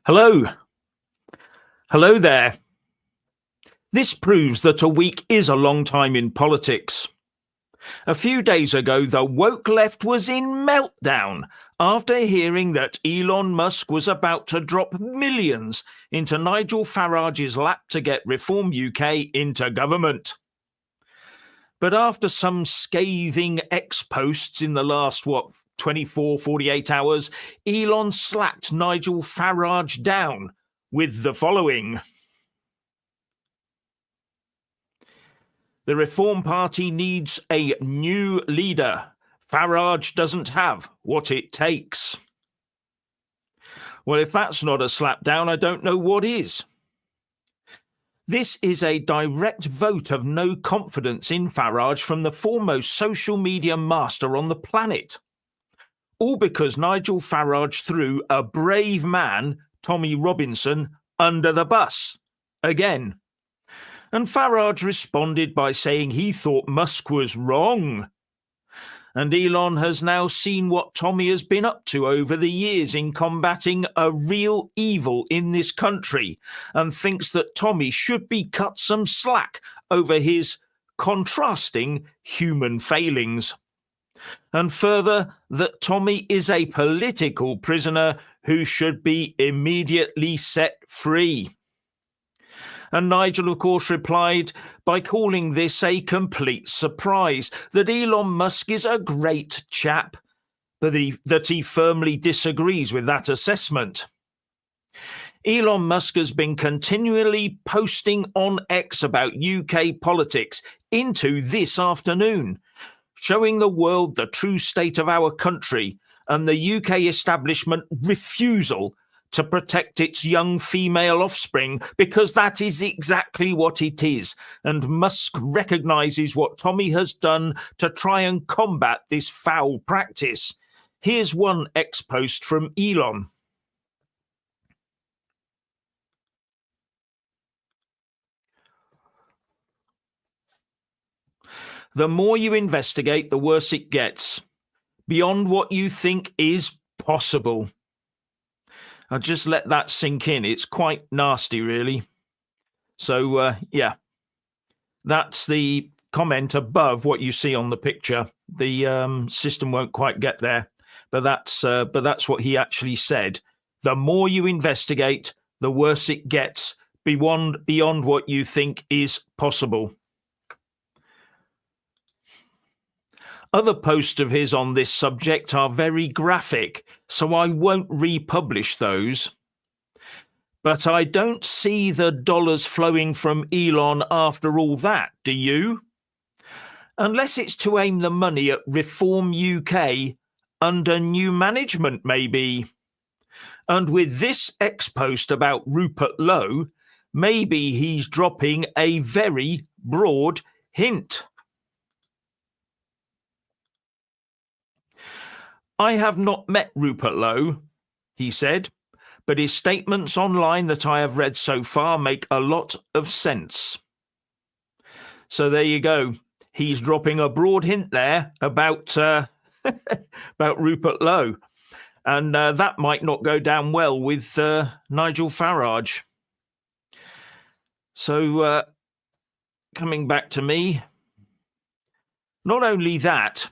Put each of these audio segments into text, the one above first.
Hello. Hello there. This proves that a week is a long time in politics. A few days ago, the woke left was in meltdown after hearing that Elon Musk was about to drop millions into Nigel Farage's lap to get Reform UK into government. But after some scathing X-posts in the last, 48 hours, Elon slapped Nigel Farage down with the following. The Reform Party needs a new leader. Farage doesn't have what it takes. Well, if that's not a slap down, I don't know what is. This is a direct vote of no confidence in Farage from the foremost social media master on the planet. All because Nigel Farage threw a brave man, Tommy Robinson, under the bus. Again. And Farage responded by saying he thought Musk was wrong. And Elon has now seen what Tommy has been up to over the years in combating a real evil in this country and thinks that Tommy should be cut some slack over his contrasting human failings. And further, that Tommy is a political prisoner who should be immediately set free. And Nigel, of course, replied by calling this a complete surprise, that Elon Musk is a great chap, that he firmly disagrees with that assessment. Elon Musk has been continually posting on X about UK politics into this afternoon, showing the world the true state of our country and the UK establishment refusal to protect its young female offspring, because that is exactly what it is. And Musk recognises what Tommy has done to try and combat this foul practice. Here's one X-post from Elon. The more you investigate, the worse it gets. Beyond what you think is possible. I'll just let that sink in. It's quite nasty, really. So, yeah, that's the comment above what you see on the picture. The system won't quite get there, but that's what he actually said. The more you investigate, the worse it gets, beyond what you think is possible. Other posts of his on this subject are very graphic, so I won't republish those. But I don't see the dollars flowing from Elon after all that, do you? Unless it's to aim the money at Reform UK under new management, maybe. And with this X-post about Rupert Lowe, maybe he's dropping a very broad hint. I have not met Rupert Lowe, he said, but his statements online that I have read so far make a lot of sense. So there you go. He's dropping a broad hint there about about Rupert Lowe. And that might not go down well with Nigel Farage. So coming back to me, not only that,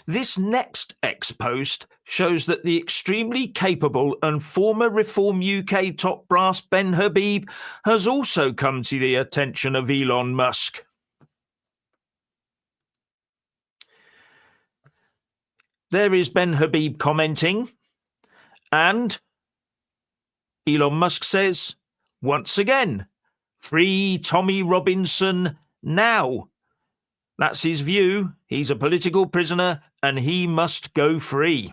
this next X-post shows that the extremely capable and former Reform UK top brass Ben Habib has also come to the attention of Elon Musk. There is Ben Habib commenting, and Elon Musk says, once again, free Tommy Robinson now. That's his view. He's a political prisoner and he must go free.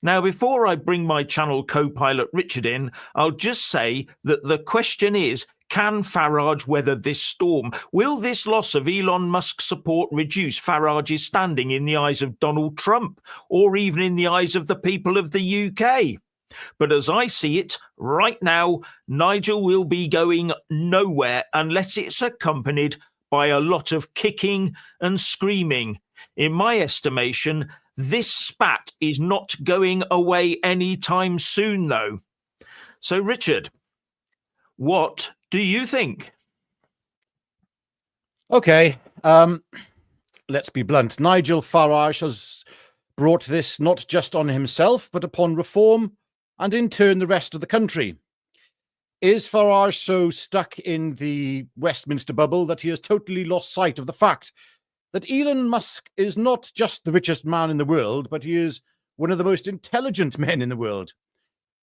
Now, before I bring my channel co-pilot Richard in, I'll just say that the question is, can Farage weather this storm? Will this loss of Elon Musk's support reduce Farage's standing in the eyes of Donald Trump, or even in the eyes of the people of the UK? But as I see it, right now, Nigel will be going nowhere unless it's accompanied by a lot of kicking and screaming. In my estimation, this spat is not going away anytime soon, though. So, Richard, what do you think? Okay, let's be blunt. Nigel Farage has brought this not just on himself, but upon Reform and in turn the rest of the country. Is Farage so stuck in the Westminster bubble that he has totally lost sight of the fact that Elon Musk is not just the richest man in the world, but he is one of the most intelligent men in the world?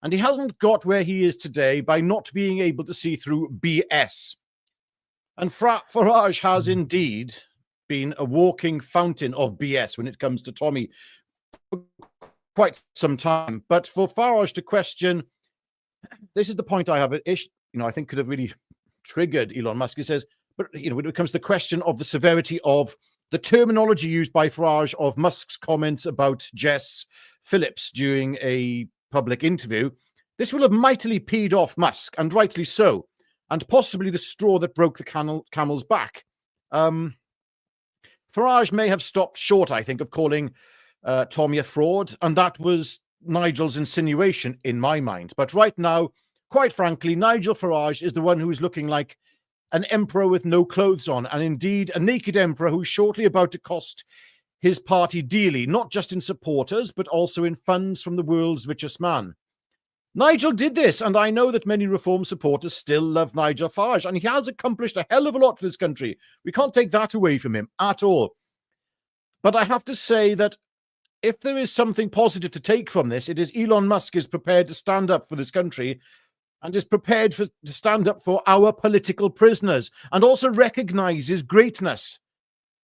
And he hasn't got where he is today by not being able to see through BS. And Farage has indeed been a walking fountain of BS when it comes to Tommy for quite some time. But for Farage to question, this is the point I have, I think could have really triggered Elon Musk. He says, but when it comes to the question of the severity of the terminology used by Farage of Musk's comments about Jess Phillips during a public interview, this will have mightily peed off Musk, and rightly so, and possibly the straw that broke the camel's back. Farage may have stopped short, I think, of calling Tommy a fraud, and that was Nigel's insinuation in my mind. But right now, quite frankly, Nigel Farage is the one who is looking like an emperor with no clothes on, and indeed a naked emperor who's shortly about to cost his party dearly, not just in supporters, but also in funds from the world's richest man. Nigel did this, and I know that many Reform supporters still love Nigel Farage, and he has accomplished a hell of a lot for this country. We can't take that away from him at all. But I have to say that if there is something positive to take from this, it is Elon Musk is prepared to stand up for this country and is prepared to stand up for our political prisoners, and also recognizes greatness,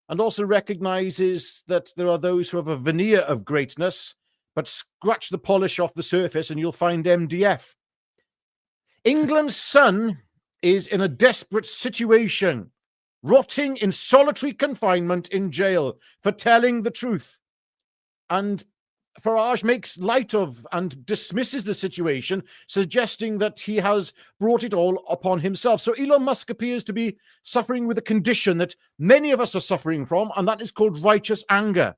and also recognizes that there are those who have a veneer of greatness, but scratch the polish off the surface and you'll find MDF. England's son is in a desperate situation, rotting in solitary confinement in jail for telling the truth. And Farage makes light of and dismisses the situation, suggesting that he has brought it all upon himself. So Elon Musk appears to be suffering with a condition that many of us are suffering from, and that is called righteous anger.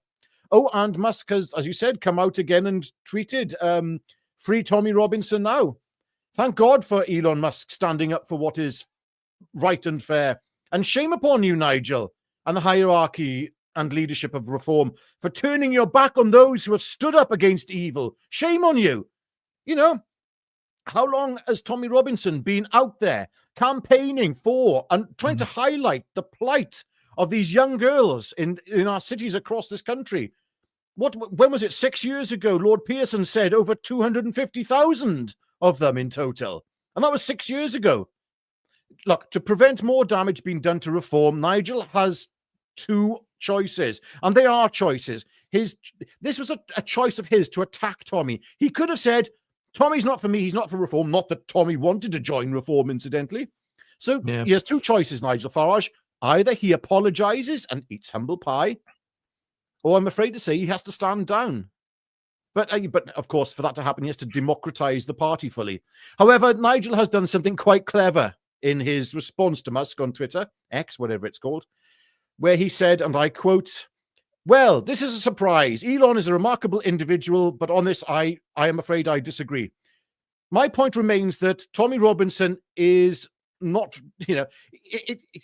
Oh, and Musk has, as you said, come out again and tweeted, free Tommy Robinson now. Thank God for Elon Musk standing up for what is right and fair. And shame upon you, Nigel, and the hierarchy and leadership of Reform for turning your back on those who have stood up against evil. Shame on you. How long has Tommy Robinson been out there campaigning for and trying to highlight the plight of these young girls in our cities across this country? When was it? 6 years ago, Lord Pearson said over 250,000 of them in total. And that was 6 years ago. Look, to prevent more damage being done to Reform, Nigel has two choices, and they are choices. This was a choice of his to attack Tommy. He could have said, Tommy's not for me, he's not for Reform. Not that Tommy wanted to join Reform, incidentally. So He has two choices, Nigel Farage. Either he apologizes and eats humble pie, or I'm afraid to say he has to stand down. But of course, for that to happen, he has to democratize the party fully. However, Nigel has done something quite clever in his response to Musk on Twitter, X, whatever it's called, where he said, and I quote, "Well, this is a surprise. Elon is a remarkable individual, but on this, I am afraid I disagree. My point remains that Tommy Robinson is not,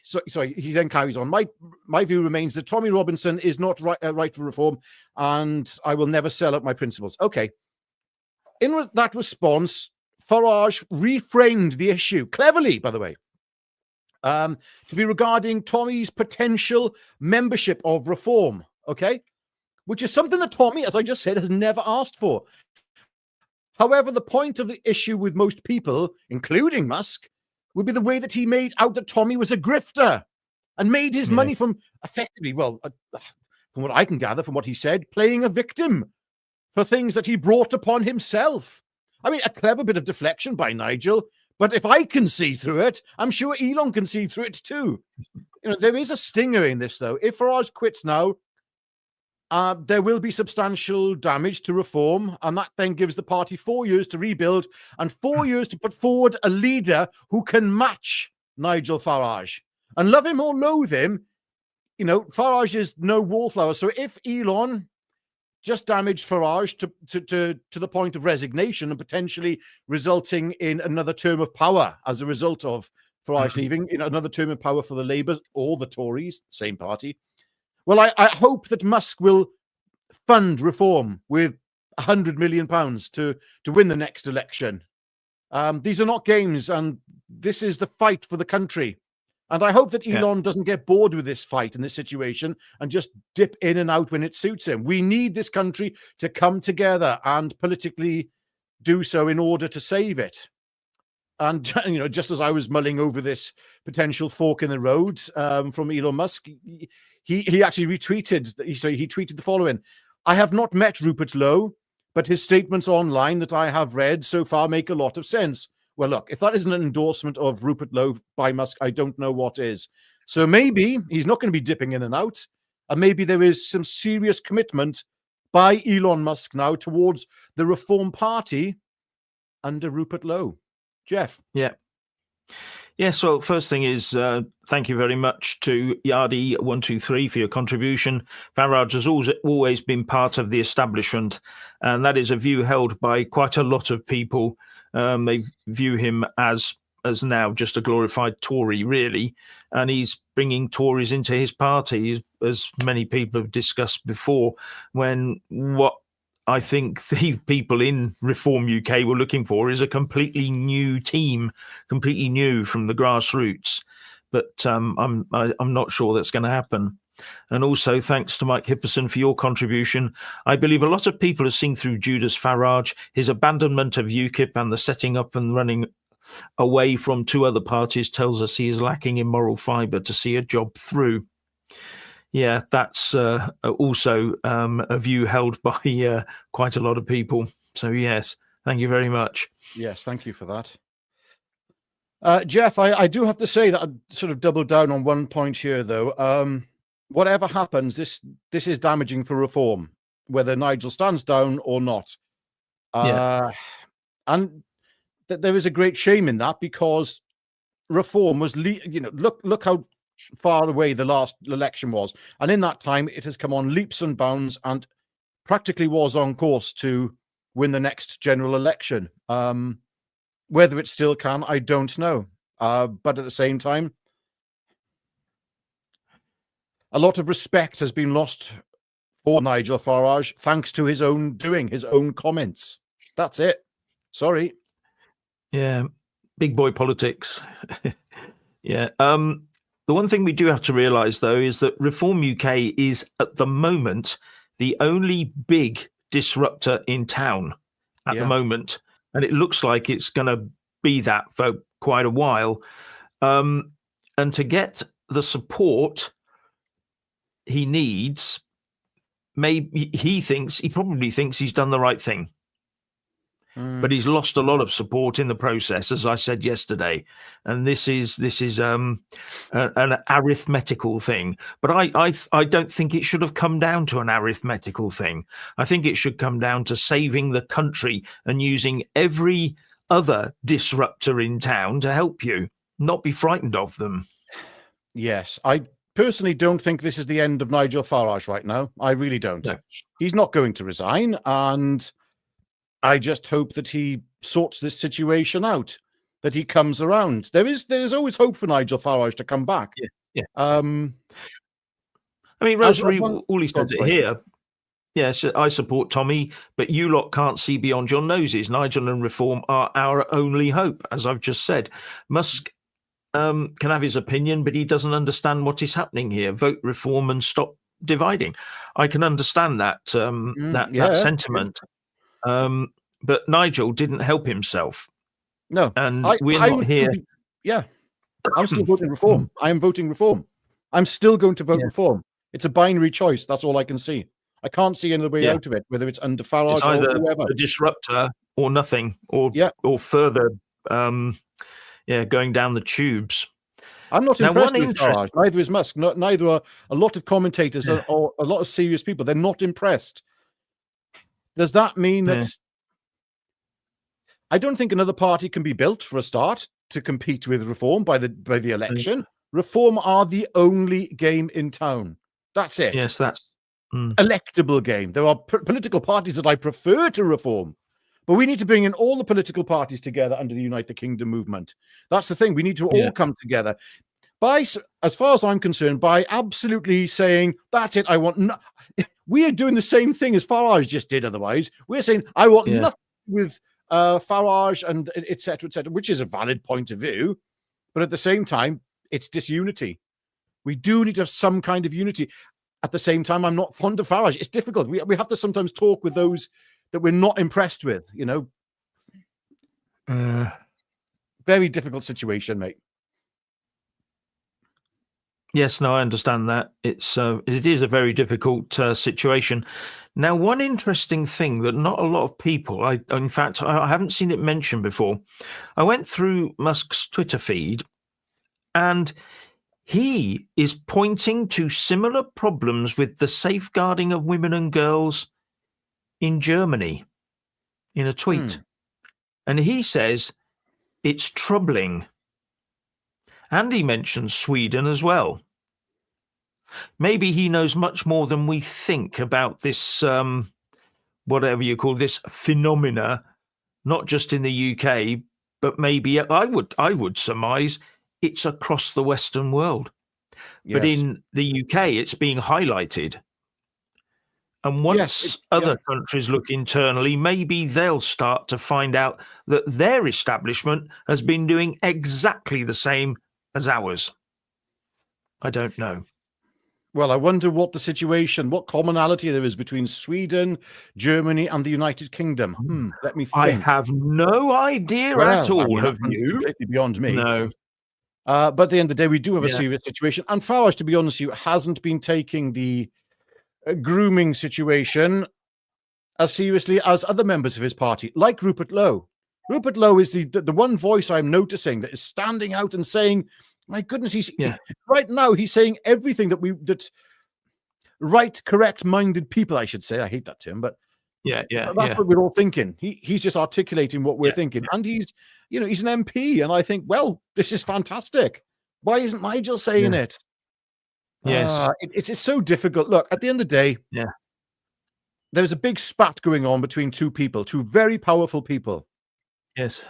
sorry, he then carries on. My view remains that Tommy Robinson is not right for Reform, and I will never sell out my principles." Okay. In that response, Farage reframed the issue, cleverly, by the way, to be regarding Tommy's potential membership of Reform, okay? Which is something that Tommy, as I just said, has never asked for. However, the point of the issue with most people, including Musk, would be the way that he made out that Tommy was a grifter and made his money from effectively, from what I can gather from what he said, playing a victim for things that he brought upon himself. I mean, a clever bit of deflection by Nigel, but if I can see through it, I'm sure Elon can see through it too. There is a stinger in this, though. If Farage quits now, there will be substantial damage to Reform, and that then gives the party 4 years to rebuild and 4 years to put forward a leader who can match Nigel Farage. And love him or loathe him, Farage is no wallflower. So if Elon just damaged Farage to the point of resignation and potentially resulting in another term of power as a result of Farage leaving, another term of power for the Labour or the Tories, same party. Well, I hope that Musk will fund reform with £100 million to win the next election. These are not games, and this is the fight for the country. And I hope that Elon doesn't get bored with this fight and this situation and just dip in and out when it suits him. We need this country to come together and politically do so in order to save it. And, just as I was mulling over this potential fork in the road from Elon Musk, he actually retweeted, he tweeted the following: "I have not met Rupert Lowe, but his statements online that I have read so far make a lot of sense." Well, look, if that isn't an endorsement of Rupert Lowe by Musk, I don't know what is. So maybe he's not going to be dipping in and out, and maybe there is some serious commitment by Elon Musk now towards the Reform Party under Rupert Lowe. Jeff? Yeah. Yes, well, first thing is, thank you very much to Yardi123 for your contribution. Farage has always been part of the establishment, and that is a view held by quite a lot of people. They view him as now just a glorified Tory, really, and he's bringing Tories into his party, as many people have discussed before, when what I think the people in Reform UK were looking for is a completely new team, completely new from the grassroots. But I'm not sure that's going to happen. And also, thanks to Mike Hipperson for your contribution. I believe a lot of people have seen through Judas Farage, his abandonment of UKIP and the setting up and running away from two other parties tells us he is lacking in moral fibre to see a job through. Yeah, that's also a view held by quite a lot of people. So, yes, thank you very much. Yes, thank you for that. Jeff, I do have to say that I'd sort of double down on one point here, though. Whatever happens, this is damaging for reform, whether Nigel stands down or not. And there is a great shame in that, because reform was, look how far away the last election was, and in that time it has come on leaps and bounds and practically was on course to win the next general election. Whether it still can, I don't know, but at the same time, a lot of respect has been lost for Nigel Farage thanks to his own doing, his own comments. That's it. Sorry. Yeah, big boy politics. Yeah. The one thing we do have to realise, though, is that Reform UK is, at the moment, the only big disruptor in town at the moment. And it looks like it's going to be that for quite a while. And to get the support he needs, he probably thinks he's done the right thing. But he's lost a lot of support in the process, as I said yesterday, and this is an arithmetical thing. But I don't think it should have come down to an arithmetical thing. I think it should come down to saving the country and using every other disruptor in town to help you, not be frightened of them. Yes, I personally don't think this is the end of Nigel Farage right now. I really don't. No. He's not going to resign, and I just hope that he sorts this situation out, that he comes around. There's always hope for Nigel Farage to come back. Yeah. I mean, Rosemary, all he says it here. Yes, I support Tommy, but you lot can't see beyond your noses. Nigel and Reform are our only hope, as I've just said. Musk can have his opinion, but he doesn't understand what is happening here. Vote Reform and stop dividing. I can understand that that sentiment. But Nigel didn't help himself. No, and we're not here. I'm still voting Reform. I am voting Reform. I'm still going to vote Reform. It's a binary choice. That's all I can see. I can't see any way out of it, whether it's under Farage it's either or whoever. A disruptor or nothing, or further, going down the tubes. I'm not impressed with Farage. Neither is Musk. Neither are a lot of commentators or a lot of serious people. They're not impressed. Does that mean that I don't think another party can be built for a start to compete with Reform by the election? Reform are the only game in town. That's it. Yes, electable game. There are political parties that I prefer to reform, but we need to bring in all the political parties together under the United Kingdom movement. That's the thing. We need to all come together. As far as I'm concerned, by absolutely saying, that's it, I want... We are doing the same thing as Farage just did otherwise. We're saying, I want nothing with Farage and et cetera, which is a valid point of view. But at the same time, it's disunity. We do need to have some kind of unity. At the same time, I'm not fond of Farage. It's difficult. We have to sometimes talk with those that we're not impressed with, you know. Very difficult situation, mate. Yes, no, I understand that. It is a very difficult situation. Now, one interesting thing that not a lot of people, in fact, I haven't seen it mentioned before. I went through Musk's Twitter feed, and he is pointing to similar problems with the safeguarding of women and girls in Germany in a tweet. And he says it's troubling. And he mentions Sweden as well. Maybe he knows much more than we think about this, whatever you call this phenomena, not just in the UK, but maybe I would surmise it's across the Western world. Yes. But in the UK, it's being highlighted. And once other countries look internally, maybe they'll start to find out that their establishment has been doing exactly the same as ours. I don't know. Well, I wonder what commonality there is between Sweden, Germany, and the United Kingdom. Let me think. I have no idea at all. Have you? Completely beyond me. No. But at the end of the day, we do have a serious situation. And Farage, to be honest with you, hasn't been taking the grooming situation as seriously as other members of his party, like Rupert Lowe. Rupert Lowe is the one voice I'm noticing that is standing out and saying, my goodness, right now he's saying everything that right, correct-minded people, I should say. I hate that term, but that's what we're all thinking. He's just articulating what we're thinking. And he's an MP, and I think, well, this is fantastic. Why isn't Nigel saying it? Yes. It's so difficult. Look, at the end of the day, there's a big spat going on between two very powerful people. Yes.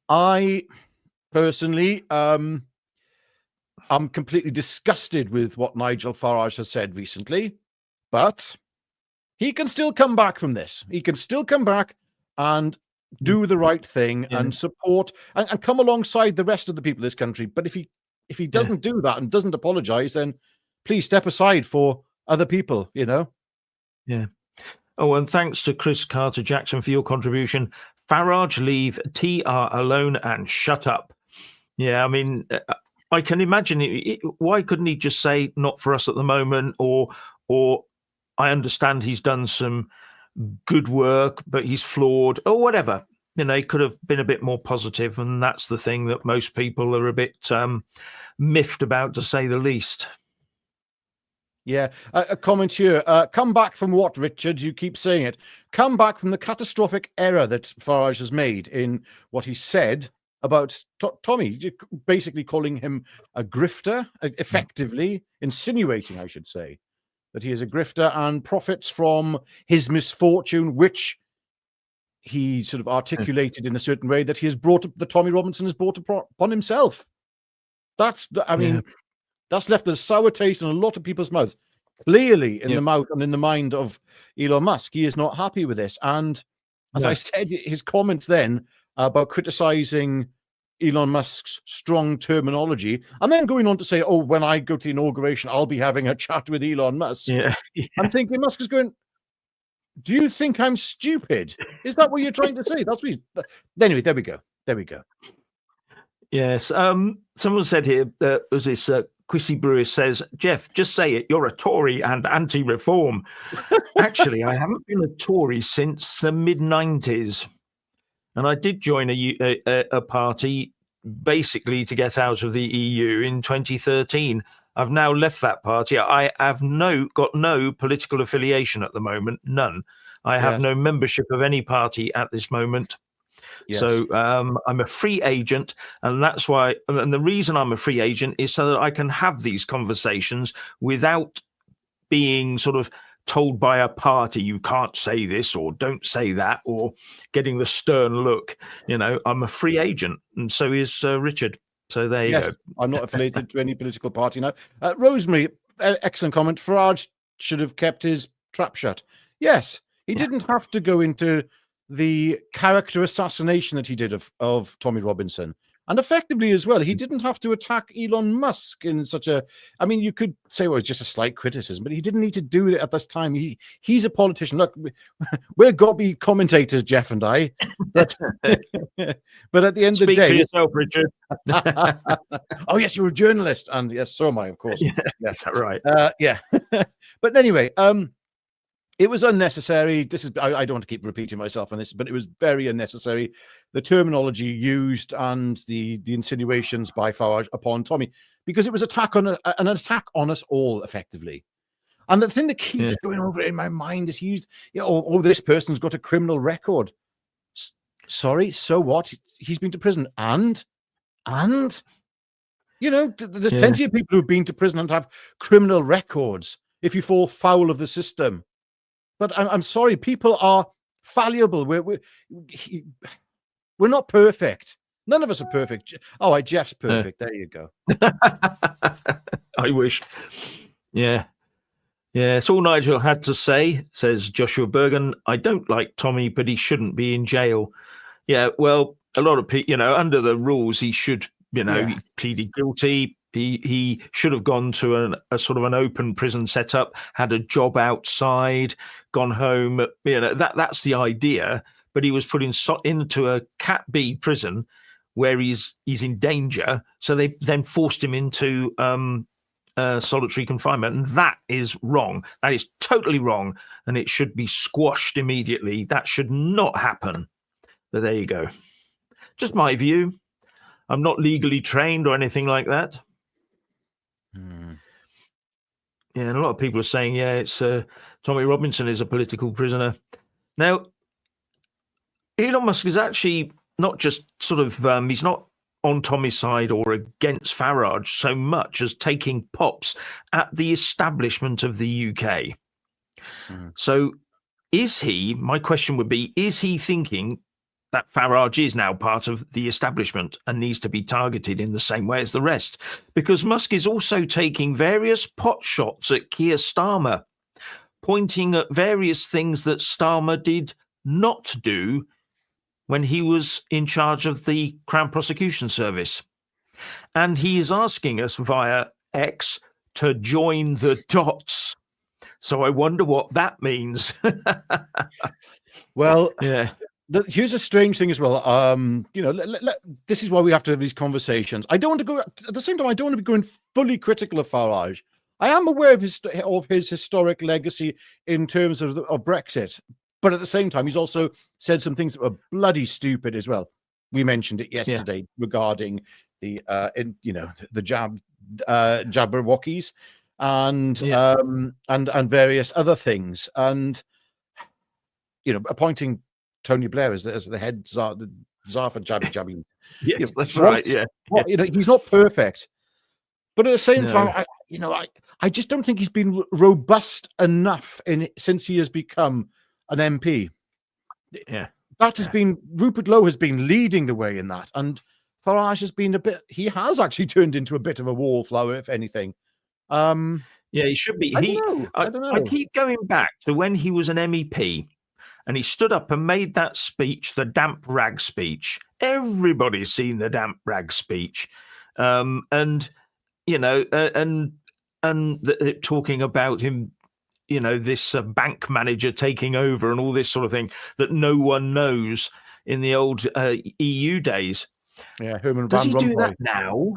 I personally, I'm completely disgusted with what Nigel Farage has said recently, but he can still come back from this. He can still come back and do the right thing and support and come alongside the rest of the people of this country. But if he doesn't do that and doesn't apologize, then please step aside for other people, you know? Yeah. Oh, and thanks to Chris Carter Jackson for your contribution. Farage, leave TR alone and shut up. Yeah, I mean, I can imagine why couldn't he just say not for us at the moment, or I understand he's done some good work, but he's flawed, or whatever. You know, he could have been a bit more positive, and that's the thing that most people are a bit miffed about, to say the least. Yeah, a comment here. Come back from what, Richard? You keep saying it. Come back from the catastrophic error that Farage has made in what he said about Tommy, basically calling him a grifter, effectively insinuating, I should say, that he is a grifter and profits from his misfortune, which he sort of articulated in a certain way that he has brought, that Tommy Robinson has brought upon himself. That's left a sour taste in a lot of people's mouths. Clearly, in the mouth and in the mind of Elon Musk, he is not happy with this. And as I said, his comments then about criticizing Elon Musk's strong terminology, and then going on to say, "Oh, when I go to the inauguration, I'll be having a chat with Elon Musk." I'm thinking Musk is going, "Do you think I'm stupid? Is that what you're trying to say?" That's what. Anyway, there we go. There we go. Yes. Someone said here, was this Quissy Brewer says, Jeff, just say it. You're a Tory and anti-reform. Actually, I haven't been a Tory since the mid-90s. And I did join a party basically to get out of the EU in 2013. I've now left that party. I have got no political affiliation at the moment, none. I have no membership of any party at this moment. Yes. So I'm a free agent, and that's why. And the reason I'm a free agent is so that I can have these conversations without being sort of told by a party you can't say this or don't say that, or getting the stern look. I'm a free agent, and so is Richard. So there you go. I'm not affiliated to any political party now. Rosemary, excellent comment. Farage should have kept his trap shut. Yes, he didn't have to go into the character assassination that he did of Tommy Robinson. And effectively as well, he didn't have to attack Elon Musk in such a... I mean, you could say, well, it's just a slight criticism, but he didn't need to do it at this time. He's a politician. Look, we're gobby commentators, Jeff and I. But, but at the end of the day... Speak for yourself, Richard. Oh, yes, you're a journalist. And yes, so am I, of course. Yeah, yes, that's right. Yeah. But anyway, it was unnecessary. I don't want to keep repeating myself on this, but it was very unnecessary. The terminology used and the insinuations by Farage upon Tommy, because it was an attack on us all, effectively. And the thing that keeps going over in my mind is this person's got a criminal record. Sorry, so what? He's been to prison, and there's plenty of people who've been to prison and have criminal records if you fall foul of the system. But I'm sorry, people are fallible. We're not perfect. None of us are perfect. Oh, Jeff's perfect. There you go. I wish. Yeah. It's all Nigel had to say, says Joshua Bergen. I don't like Tommy, but he shouldn't be in jail. Yeah, well, a lot of people, under the rules, he should, he pleaded guilty. He should have gone to a sort of an open prison setup, had a job outside, gone home. That's the idea. But he was put into a Cat B prison where he's in danger. So they then forced him into solitary confinement, and that is wrong. That is totally wrong, and it should be squashed immediately. That should not happen. But there you go. Just my view. I'm not legally trained or anything like that. Yeah, and a lot of people are saying, it's Tommy Robinson is a political prisoner. Now, Elon Musk is actually not just sort of, he's not on Tommy's side or against Farage so much as taking pops at the establishment of the UK. So my question would be, is he thinking that Farage is now part of the establishment and needs to be targeted in the same way as the rest? Because Musk is also taking various pot shots at Keir Starmer, pointing at various things that Starmer did not do when he was in charge of the Crown Prosecution Service. And he is asking us via X to join the dots. So I wonder what that means. Well, yeah. Here's a strange thing as well. This is why we have to have these conversations. I don't want to go at the same time. I don't want to be going fully critical of Farage. I am aware of his historic legacy in terms of Brexit, but at the same time, he's also said some things that were bloody stupid as well. We mentioned it yesterday regarding the Jabberwockies and various other things, and appointing Tony Blair as the head czar for jabby. Yes, that's right. Yeah. He's not perfect, but at the same time, I just don't think he's been robust enough since he has become an MP. Yeah, that has been Rupert Lowe has been leading the way in that, and Farage has been he has actually turned into a bit of a wallflower, if anything. Yeah, he should be. I don't know. I keep going back to when he was an MEP. And he stood up and made that speech, the damp rag speech. Everybody's seen the damp rag speech, talking about him, this bank manager taking over and all this sort of thing that no one knows in the old EU days. Yeah, Herman Does Van he Rompuy. do that now?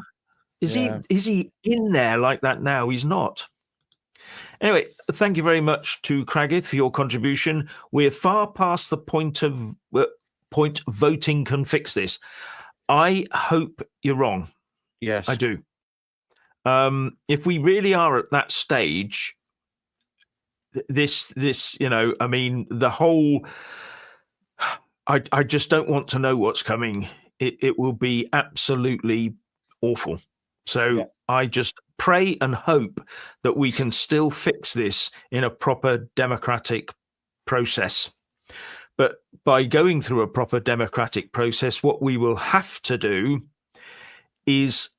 Is he in there like that now? He's not. Anyway, thank you very much to Craggith for your contribution. We're far past the point voting can fix this. I hope you're wrong. Yes, I do. If we really are at that stage, the whole, I just don't want to know what's coming. It will be absolutely awful. So I just pray and hope that we can still fix this in a proper democratic process. But by going through a proper democratic process, what we will have to do is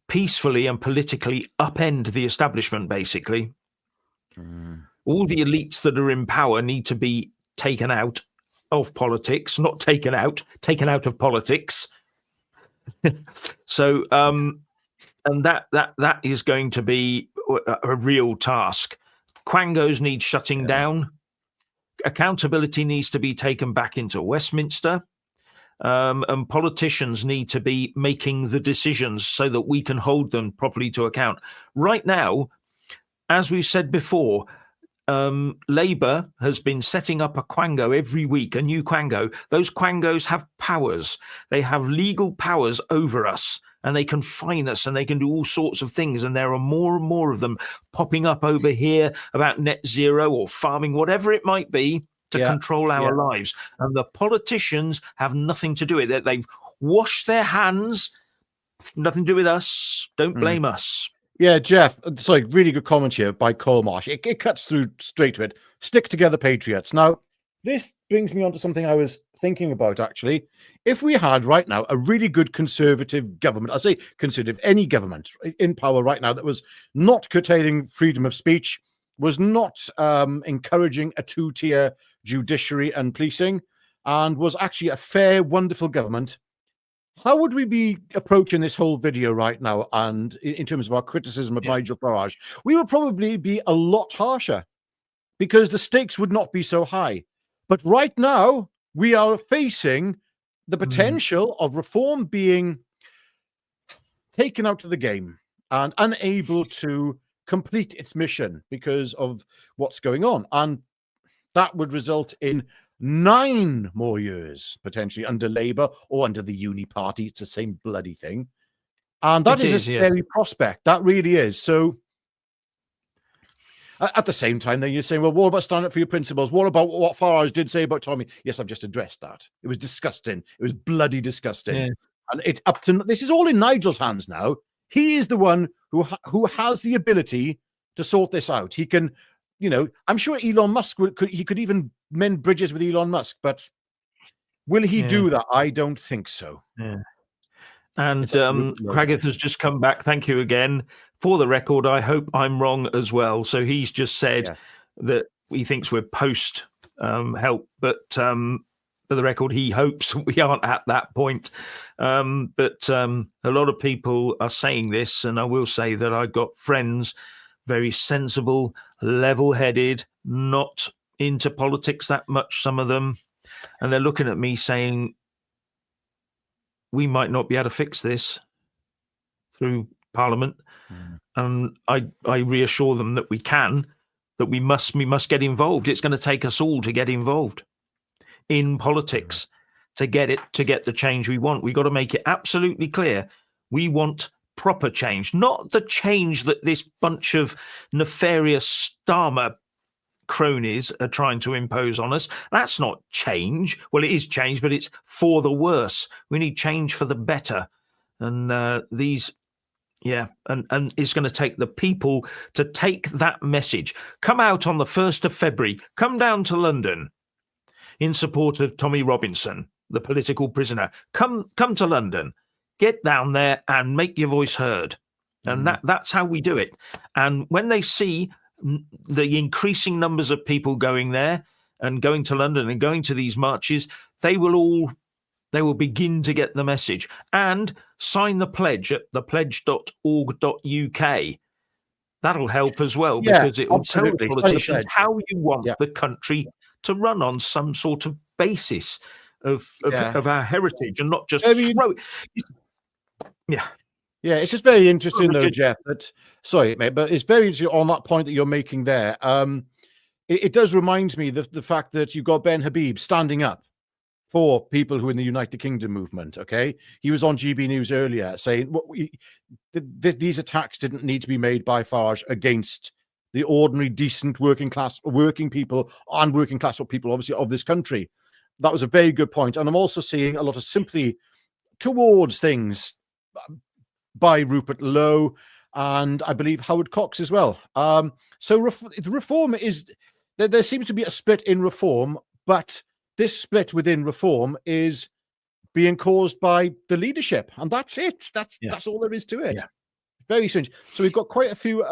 peacefully and politically upend the establishment, basically. All the elites that are in power need to be taken out of politics, not taken out of politics. So, and that is going to be a real task. Quangos need shutting down. Accountability needs to be taken back into Westminster. And politicians need to be making the decisions so that we can hold them properly to account. Right now, as we've said before, Labour has been setting up a quango every week, a new quango. Those quangos have powers. They have legal powers over us, and they can fine us, and they can do all sorts of things. And there are more and more of them popping up over here about net zero or farming, whatever it might be, to control our lives. And the politicians have nothing to do with it. They've washed their hands. Nothing to do with us. Don't blame us. Yeah, Jeff, sorry, really good comment here by Cole Marsh. It cuts through straight to it. Stick together, patriots. Now, this brings me on to something I was thinking about, actually. If we had right now a really good conservative government, I say conservative, any government in power right now that was not curtailing freedom of speech, was not encouraging a two-tier judiciary and policing, and was actually a fair, wonderful government, how would we be approaching this whole video right now? And in terms of our criticism of Nigel Farage, we would probably be a lot harsher because the stakes would not be so high. But right now, we are facing the potential of reform being taken out of the game and unable to complete its mission because of what's going on. And that would result in 9 more years, potentially, under Labour or under the Uni Party. It's the same bloody thing. And that is a scary prospect. That really is. So at the same time, then you're saying, well, what about standing up for your principles? What about what Farage did say about Tommy? Yes, I've just addressed that. It was disgusting. It was bloody disgusting. Yeah. And it's up to, this is all in Nigel's hands now. He is the one who has the ability to sort this out. He can, you know, I'm sure Elon Musk could even mend bridges with Elon Musk, but will he do that? I don't think so. Yeah. And Craggith has just come back. Thank you again. For the record, I hope I'm wrong as well. So he's just said that he thinks we're post help, but for the record, he hopes we aren't at that point. But a lot of people are saying this, and I will say that I've got friends, very sensible, level-headed, not into politics that much, some of them, and they're looking at me saying, we might not be able to fix this through Parliament. And I reassure them that we can, that we must get involved. It's going to take us all to get involved in politics to get the change we want. We've got to make it absolutely clear. We want proper change, not the change that this bunch of nefarious Starmer cronies are trying to impose on us. That's not change. Well, it is change, but it's for the worse. We need change for the better. And and it's going to take the people to take that message. Come out on the 1st of February. Come down to London in support of Tommy Robinson, the political prisoner. Come to London. Get down there and make your voice heard. And that's how we do it. And when they see the increasing numbers of people going there and going to London and going to these marches, they will begin to get the message and sign the pledge at thepledge.org.uk. That'll help as well, because it will tell politicians how you want the country to run on some sort of basis of our heritage and not just throw it. Yeah, it's just very interesting, though, Jeff. Sorry, mate, but it's very interesting on that point that you're making there. It does remind me the fact that you've got Ben Habib standing up for people who are in the United Kingdom movement, okay? He was on GB News earlier saying these attacks didn't need to be made by Farage against the ordinary, decent working people and working class people, obviously, of this country. That was a very good point. And I'm also seeing a lot of sympathy towards things by Rupert Lowe and I believe Howard Cox as well. So the reform is there seems to be a split in reform, but this split within reform is being caused by the leadership, and that's it. That's all there is to it. Yeah. Very strange. So we've got quite a few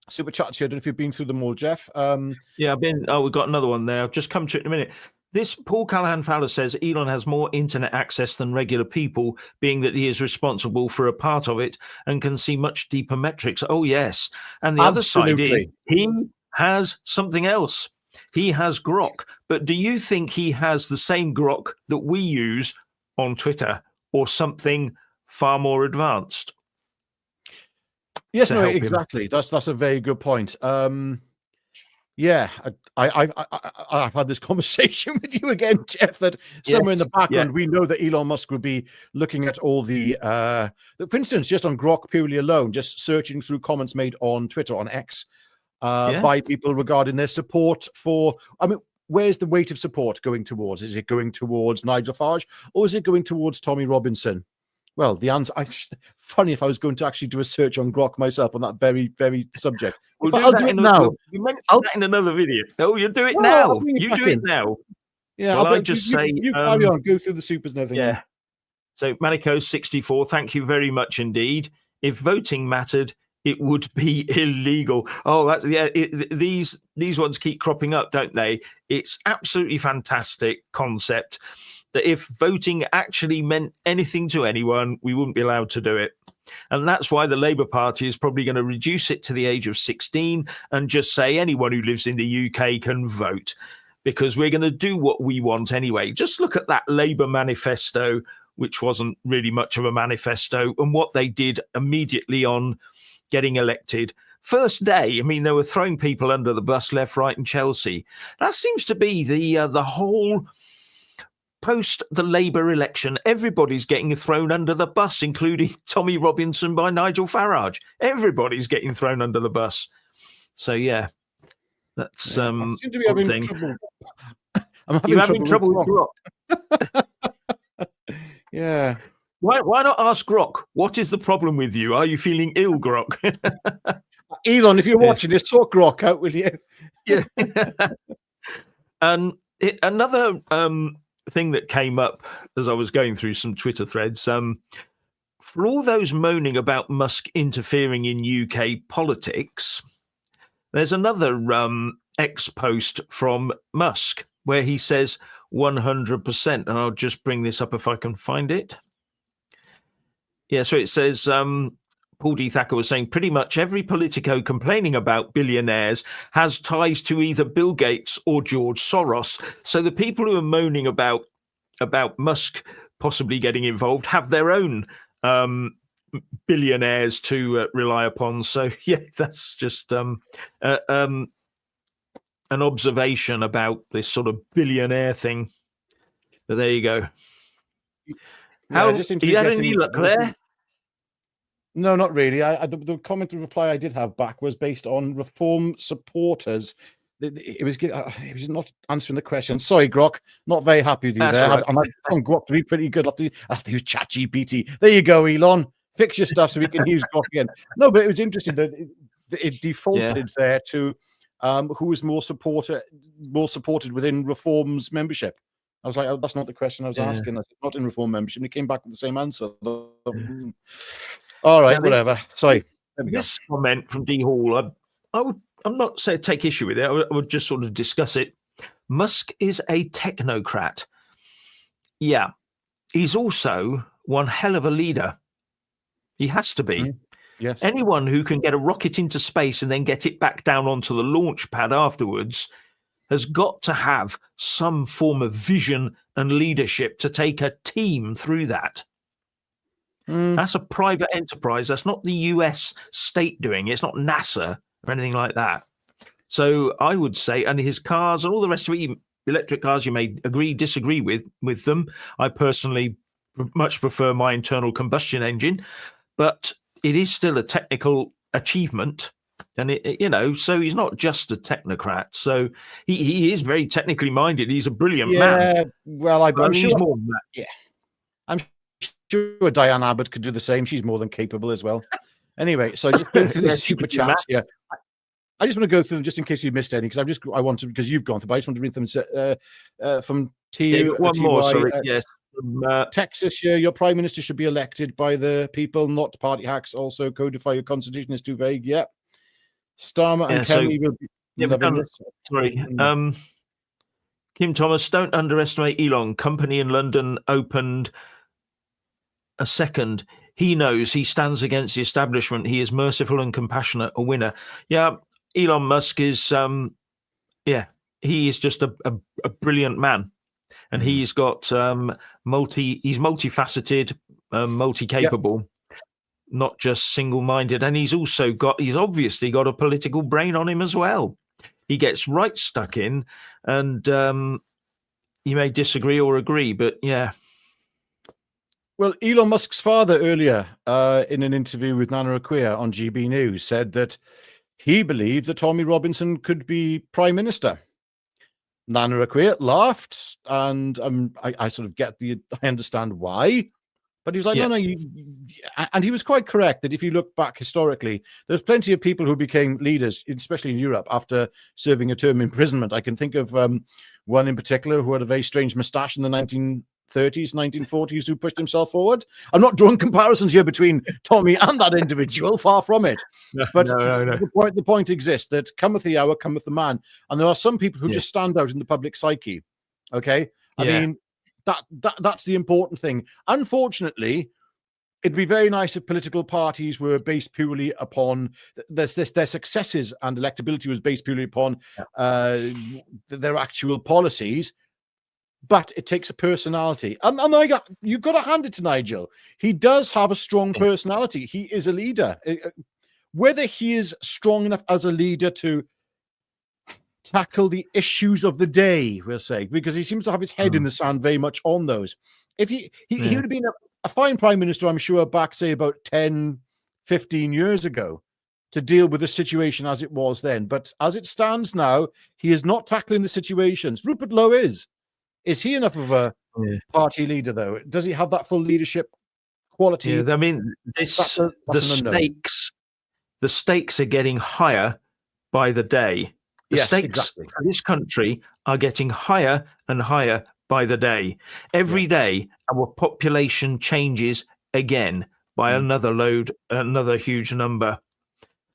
super chats here. I don't know if you've been through them all, Jeff. Yeah, I've been. Oh, we've got another one there. I've just come to it in a minute. This Paul Callahan Fowler says Elon has more internet access than regular people, being that he is responsible for a part of it and can see much deeper metrics. Oh, yes. And the other side is he has something else. He has Grok. But do you think he has the same Grok that we use on Twitter or something far more advanced? Yes, no, exactly. That's a very good point. Yeah, I've had this conversation with you again, Jeff, that somewhere in the background, we know that Elon Musk would be looking at all the, for instance, just on Grok purely alone, just searching through comments made on Twitter, on X, by people regarding their support for, I mean, where's the weight of support going towards? Is it going towards Nigel Farage or is it going towards Tommy Robinson? Well, the answer, funny if I was going to actually do a search on Grok myself on that very, very subject. I'll do it now. You mentioned that in another video. Oh, you do it now. You do it now. Yeah, well, I'll just say... You carry on, go through the supers and everything. Yeah. So, Manico64, thank you very much indeed. If voting mattered, it would be illegal. Oh, that's these ones keep cropping up, don't they? It's absolutely fantastic concept that if voting actually meant anything to anyone, we wouldn't be allowed to do it. And that's why the Labour Party is probably going to reduce it to the age of 16 and just say anyone who lives in the UK can vote, because we're going to do what we want anyway. Just look at that Labour manifesto, which wasn't really much of a manifesto, and what they did immediately on getting elected. First day, I mean, they were throwing people under the bus left, right, and Chelsea. That seems to be the whole... Post the Labour election, everybody's getting thrown under the bus, including Tommy Robinson by Nigel Farage. Everybody's getting thrown under the bus. So, yeah, that's I seem to be having trouble. You're having trouble with Grok. Yeah. Why not ask Grok? What is the problem with you? Are you feeling ill, Grok? Elon, if you're watching this, sort Grok out, will you? Yeah. And another... thing that came up as I was going through some Twitter threads, for all those moaning about Musk interfering in UK politics, there's another X post from Musk where he says 100%, and I'll just bring this up if I can find it. Yeah, so it says, Paul D. Thacker was saying pretty much every politico complaining about billionaires has ties to either Bill Gates or George Soros. So the people who are moaning about Musk possibly getting involved have their own billionaires to rely upon. So, yeah, that's just an observation about this sort of billionaire thing. But there you go. How you had any luck there? No, not really. The comment and reply I did have back was based on reform supporters. It was not answering the question. Sorry, Grok. Not very happy with you there. Right. I found Grok to be pretty good. I have to use ChatGPT. There you go, Elon. Fix your stuff so we can use Grok again. No, but it was interesting that it defaulted there to who was more supported within reform's membership. I was like, oh, that's not the question I was asking. I said, not in reform membership. And he came back with the same answer. All right, whatever. Sorry. This comment from D Hall, I'm not saying take issue with it. I would just sort of discuss it. Musk is a technocrat. Yeah, he's also one hell of a leader. He has to be. Yes. Anyone who can get a rocket into space and then get it back down onto the launch pad afterwards has got to have some form of vision and leadership to take a team through that. That's a private enterprise. That's not the US state doing it. It's not NASA or anything like that. So I would say, and his cars and all the rest of it, electric cars, you may agree, disagree with them. I personally much prefer my internal combustion engine, but it is still a technical achievement. And, so he's not just a technocrat. So he is very technically minded. He's a brilliant man. Well, I'm sure he's more than that. Yeah. I'm sure Diane Abbott could do the same. She's more than capable as well. Anyway, so just going through the Yes, you super can do chats here. I just want to go through them just in case you missed any, because because you've gone through, but I just want to read them from Yeah, you got one more, sorry. Yes. Texas here, your prime minister should be elected by the people, not party hacks. Also, codify your constitution is too vague. Yeah. Starmer and Kelly will be loving this. Sorry. Kim Thomas, don't underestimate Elon. Company in London opened a second. He knows he stands against the establishment. He is merciful and compassionate, a winner. Yeah, Elon Musk is, he is just a brilliant man. And he's got he's multifaceted, multi-capable, not just single-minded. And he's obviously got a political brain on him as well. He gets right stuck in, and you may disagree or agree, but yeah. Well, Elon Musk's father earlier in an interview with Nana Akua on GB News said that he believed that Tommy Robinson could be prime minister. Nana Akua laughed, and I sort of I understand why, but he was like, no, and he was quite correct that if you look back historically, there's plenty of people who became leaders, especially in Europe, after serving a term imprisonment. I can think of one in particular who had a very strange moustache in the 1930s, 1940s, who pushed himself forward. I'm not drawing comparisons here between Tommy and that individual, far from it. But no. The point exists that cometh the hour, cometh the man. And there are some people who just stand out in the public psyche. Okay? I mean, that's the important thing. Unfortunately, it'd be very nice if political parties were based purely upon their successes, and electability was based purely upon their actual policies. But it takes a personality. And you've got to hand it to Nigel. He does have a strong personality. He is a leader. Whether he is strong enough as a leader to tackle the issues of the day, we'll say, because he seems to have his head in the sand very much on those. If he would have been a fine prime minister, I'm sure, back, say, about 10, 15 years ago, to deal with the situation as it was then. But as it stands now, he is not tackling the situations. Rupert Lowe is. Is he enough of a party leader, though? Does he have that full leadership quality? Yeah, I mean, the stakes are getting higher by the day. The stakes for this country are getting higher and higher by the day. Every day, our population changes again by another huge number.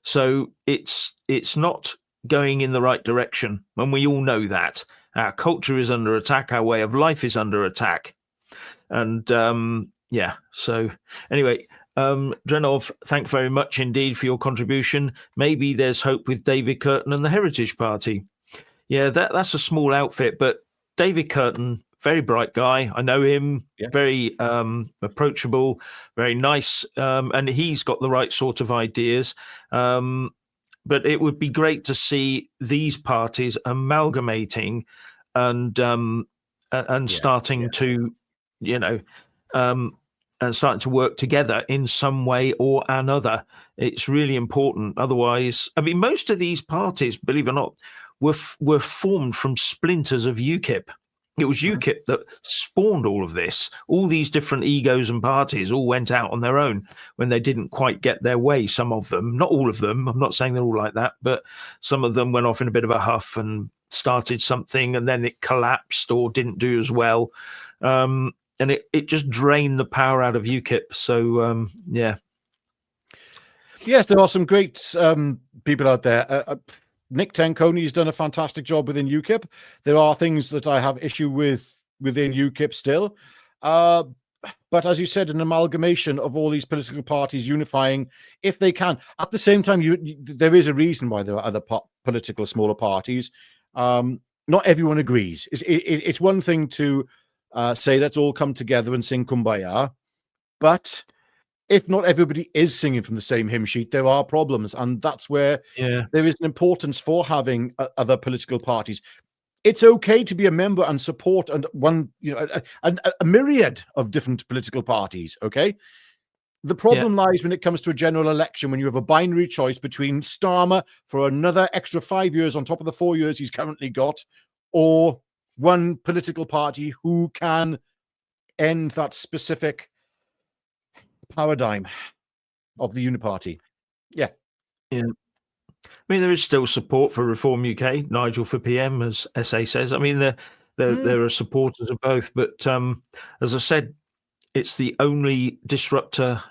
So it's not going in the right direction, and we all know that. Our culture is under attack. Our way of life is under attack. And so anyway, Drenov, thank you very much indeed for your contribution. Maybe there's hope with David Curtin and the Heritage Party. Yeah, that's a small outfit, but David Curtin, very bright guy. I know him, very approachable, very nice, and he's got the right sort of ideas. But it would be great to see these parties amalgamating and starting to, and starting to work together in some way or another. It's really important. Otherwise, I mean, most of these parties, believe it or not, were formed from splinters of UKIP. It was UKIP that spawned all of this. All these different egos and parties all went out on their own when they didn't quite get their way. Some of them, not all of them. I'm not saying they're all like that, but some of them went off in a bit of a huff and started something, and then it collapsed or didn't do as well. And it just drained the power out of UKIP. So, Yes, there are some great people out there. Nick Tenconi has done a fantastic job within UKIP. There are things that I have issue with within UKIP still. But as you said, an amalgamation of all these political parties unifying, if they can. At the same time, there is a reason why there are other political smaller parties. Not everyone agrees. It's one thing to say let's all come together and sing Kumbaya, but if not everybody is singing from the same hymn sheet, there are problems. And that's where there is an importance for having other political parties. It's okay to be a member and support a myriad of different political parties. Okay. The problem lies when it comes to a general election, when you have a binary choice between Starmer for another extra 5 years on top of the 4 years he's currently got, or one political party who can end that specific paradigm of the uniparty. Yeah. Yeah. I mean, there is still support for Reform UK, Nigel for PM, as SA says. I mean, there are supporters of both, but as I said, it's the only disruptor,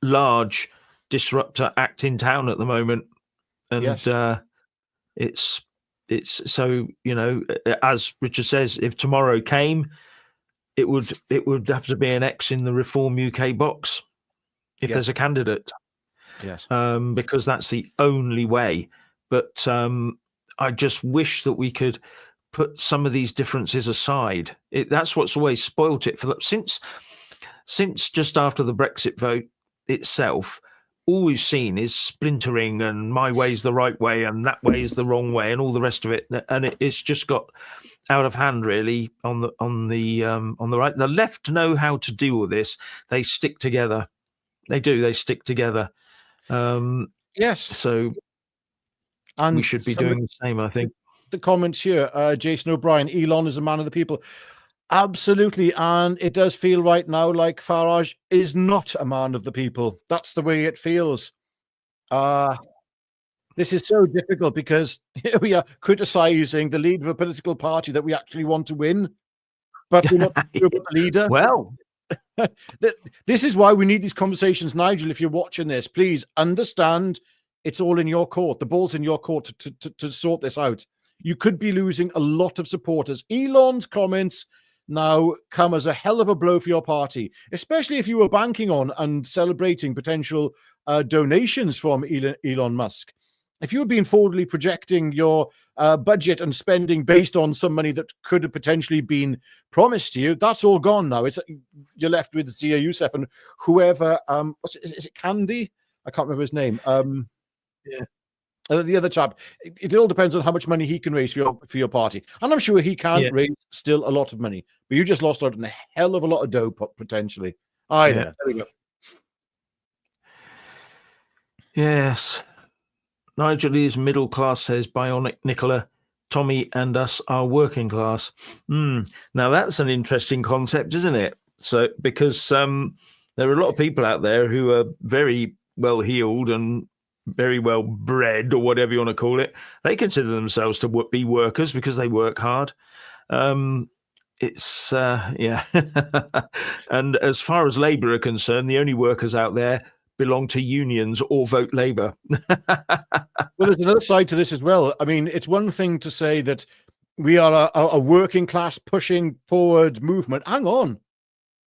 large disruptor act in town at the moment, and yes. it's so, you know, as Richard says, if tomorrow came, it would have to be an X in the Reform UK box if there's a candidate. Yes. Because that's the only way. But I just wish that we could put some of these differences aside. That's what's always spoilt it since just after the Brexit vote itself. All we've seen is splintering and my way's the right way and that way is the wrong way and all the rest of it. And it's just got out of hand, really, on the right. The left know how to deal with this. They stick together. They do. They stick together. Yes. So and we should be doing the same, I think. The comments here, Jason O'Brien, Elon is a man of the people. Absolutely. And it does feel right now like Farage is not a man of the people. That's the way it feels. This is so difficult because here we are criticizing the leader of a political party that we actually want to win, but we're not sure about the leader. Well, this is why we need these conversations. Nigel, if you're watching this, please understand it's all in your court. The ball's in your court to sort this out. You could be losing a lot of supporters. Elon's comments now come as a hell of a blow for your party, especially if you were banking on and celebrating potential donations from Elon Musk. If you had been forwardly projecting your budget and spending based on some money that could have potentially been promised to you, that's all gone now. You're left with Zia Youssef and whoever. Is it Candy? I can't remember his name. The other chap. It all depends on how much money he can raise for your party, and I'm sure he can raise still a lot of money. But you just lost out on a hell of a lot of dough potentially. There we go. Yes. Nigel is middle class, says Bionic Nicola. Tommy and us are working class. Now that's an interesting concept, isn't it? So because there are a lot of people out there who are very well heeled and very well bred, or whatever you want to call it. They consider themselves to be workers because they work hard. It's and as far as Labour are concerned, the only workers out there belong to unions or vote Labour. Well, there's another side to this as well. I mean, it's one thing to say that we are a working class pushing forward movement. Hang on.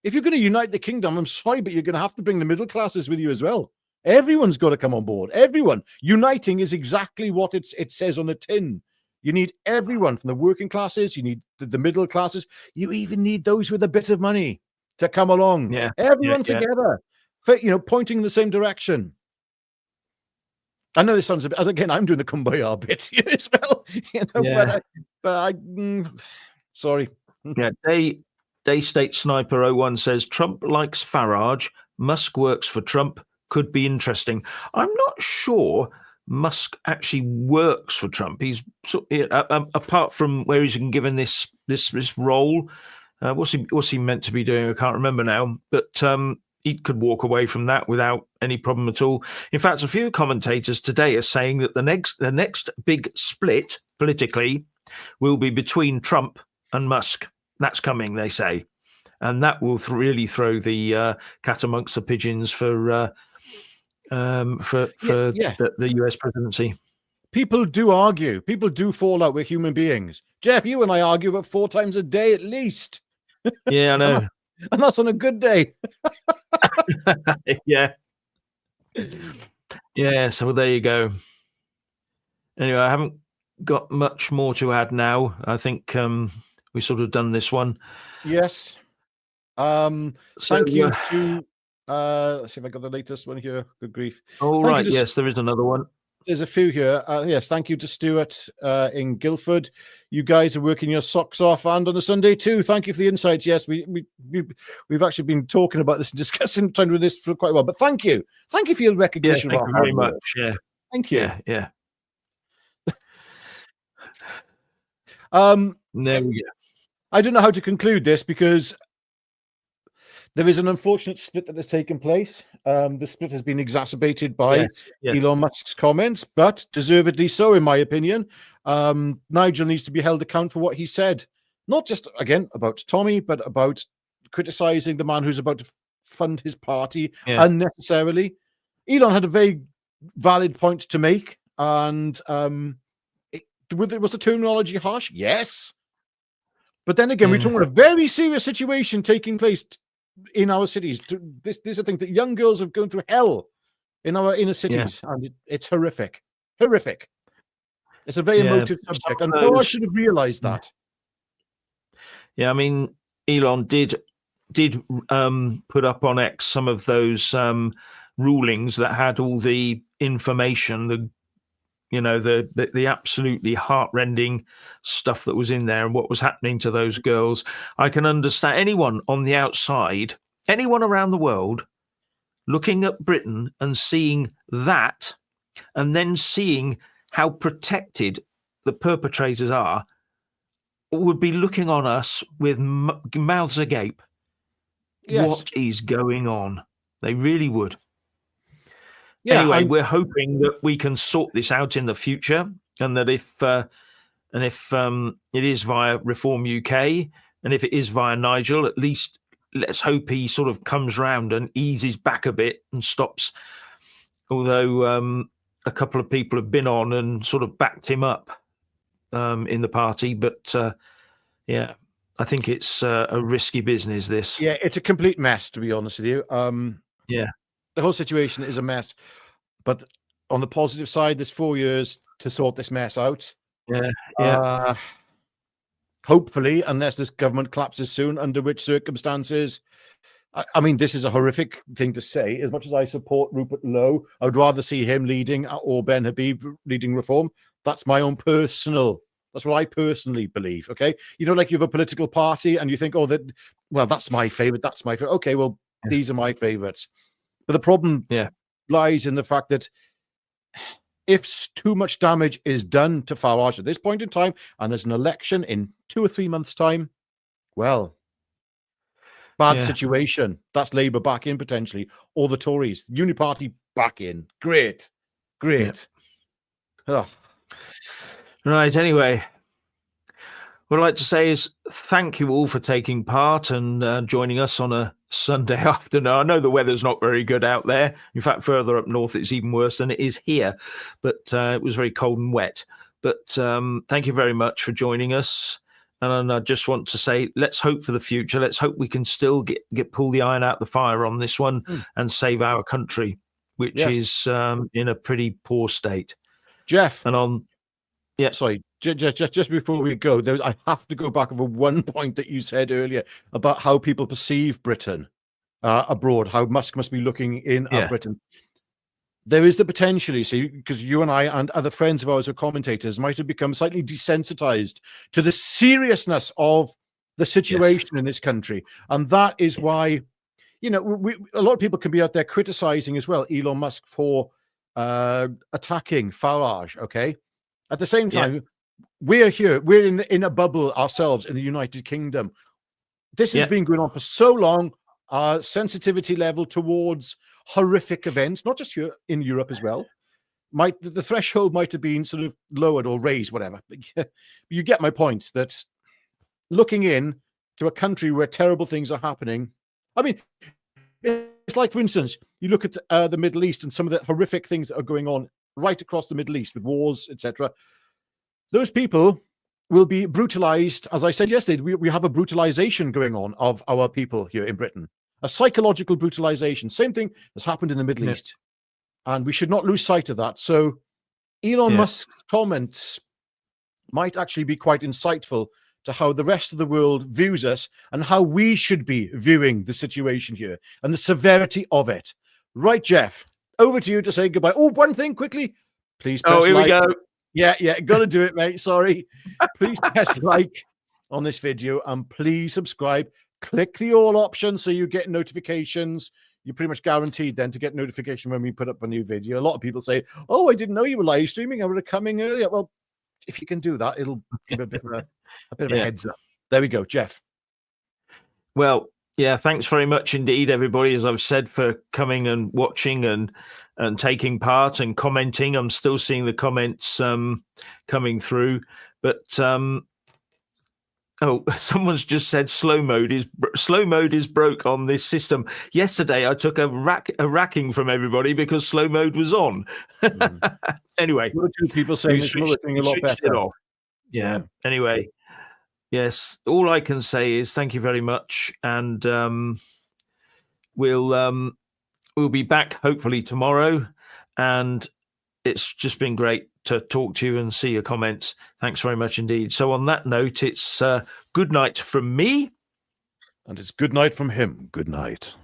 If you're going to unite the kingdom, I'm sorry, but you're going to have to bring the middle classes with you as well. Everyone's got to come on board. Everyone. Uniting is exactly what it says on the tin. You need everyone from the working classes. You need the middle classes. You even need those with a bit of money to come along. Yeah. Everyone together, pointing in the same direction. I know this sounds a bit, again, I'm doing the kumbaya bit as well, but sorry. Yeah. Day State Sniper 01 says Trump likes Farage. Musk works for Trump. Could be interesting. I'm not sure Musk actually works for Trump. He's apart from where he's been given this role. What's he meant to be doing? I can't remember now. But he could walk away from that without any problem at all. In fact, a few commentators today are saying that the next big split politically will be between Trump and Musk. That's coming, they say, and that will really throw the cat amongst the pigeons for the US presidency. People do argue. People do fall out. We're human beings. Jeff, you and I argue about 4 times a day at least. Yeah, I know. And that's on a good day. Yeah. So there you go. Anyway, I haven't got much more to add now. I think we sort of done this one. Yes. Thank you to let's see if I got the latest one here. Good grief. Oh, right. Yes, there is another one. There's a few here. Yes, thank you to Stuart in Guildford. You guys are working your socks off, and on a Sunday too. Thank you for the insights. Yes, we've actually been talking about this and discussing trying to do this for quite a while. But thank you for your recognition. Thank you very much. Yeah, thank you. Yeah. There we go. I don't know how to conclude this because There is an unfortunate split that has taken place. The split has been exacerbated by Elon Musk's comments, but deservedly so, in my opinion. Nigel needs to be held account for what he said, not just, again, about Tommy, but about criticizing the man who's about to fund his party unnecessarily. Elon had a very valid point to make, and was the terminology harsh? Yes. But then again, we're talking about a very serious situation taking place in our cities. This is a thing that young girls are going through hell in our inner cities, and it's horrific. Horrific. It's a very emotive subject, and so I should have realized that. Yeah, I mean, Elon did put up on X some of those rulings that had all the information, the absolutely heartrending stuff that was in there and what was happening to those girls. I can understand anyone on the outside, anyone around the world, looking at Britain and seeing that, and then seeing how protected the perpetrators are, would be looking on us with mouths agape. Yes. What is going on? They really would. Yeah, anyway, we're hoping that we can sort this out in the future, and that if it is via Reform UK, and if it is via Nigel, at least let's hope he sort of comes round and eases back a bit and stops. Although a couple of people have been on and sort of backed him up in the party, but I think it's a risky business, this. Yeah, it's a complete mess, to be honest with you. The whole situation is a mess. But on the positive side, there's 4 years to sort this mess out. Hopefully, unless this government collapses soon, under which circumstances. I mean, this is a horrific thing to say. As much as I support Rupert Lowe, I would rather see him leading or Ben Habib leading Reform. That's my own personal. That's what I personally believe. Okay, like you have a political party and you think, that's my favorite. That's my favorite. Okay, well, these are my favorites. But the problem lies in the fact that if too much damage is done to Farage at this point in time, and there's an election in 2 or 3 months' time, well, bad situation. That's Labour back in potentially, or the Tories, Uni Party back in. Great. Oh. Right, anyway, what I'd like to say is thank you all for taking part and joining us on a Sunday afternoon. I know the weather's not very good out there. In fact, further up north, it's even worse than it is here. But it was very cold and wet. But thank you very much for joining us. And I just want to say, let's hope for the future. Let's hope we can still pull the iron out the fire on this one and save our country, which is in a pretty poor state. Jeff. And sorry, just before we go, I have to go back over one point that you said earlier about how people perceive Britain abroad, how Musk must be looking in at Britain. There is the potential, you see, because you and I and other friends of ours who are commentators might have become slightly desensitized to the seriousness of the situation in this country. And that is why, a lot of people can be out there criticizing as well Elon Musk for attacking Farage, okay? At the same time, we're here. We're in a bubble ourselves in the United Kingdom. This has been going on for so long. Our sensitivity level towards horrific events, not just here in Europe as well, the threshold might have been sort of lowered or raised, whatever. But you get my point that looking in to a country where terrible things are happening. I mean, it's like, for instance, you look at the Middle East and some of the horrific things that are going on right across the Middle East with wars, etc. Those people will be brutalized. As I said yesterday, we have a brutalization going on of our people here in Britain, a psychological brutalization. Same thing has happened in the Middle East. And we should not lose sight of that. So Elon Musk's comments might actually be quite insightful to how the rest of the world views us and how we should be viewing the situation here and the severity of it. Right, Jeff, over to you to say goodbye. Oh, one thing quickly. Please press here like. We go. Yeah, got to do it, mate. Sorry. Please press like on this video and please subscribe. Click the all option so you get notifications. You're pretty much guaranteed then to get notification when we put up a new video. A lot of people say, oh, I didn't know you were live streaming. I would have come in earlier. Well, if you can do that, it'll give a bit of a heads up. There we go, Jeff. Well, Yeah, thanks very much indeed, everybody, as I've said, for coming and watching and taking part and commenting. I'm still seeing the comments coming through, but oh, someone's just said slow mode is broke on this system. Yesterday, I took a racking from everybody because slow mode was on. Anyway, two people saying it's working a lot better. Yeah. Anyway, yes. All I can say is thank you very much, and we'll be back hopefully tomorrow. And it's just been great to talk to you and see your comments. Thanks very much indeed. So on that note, it's good night from me. And it's good night from him. Good night.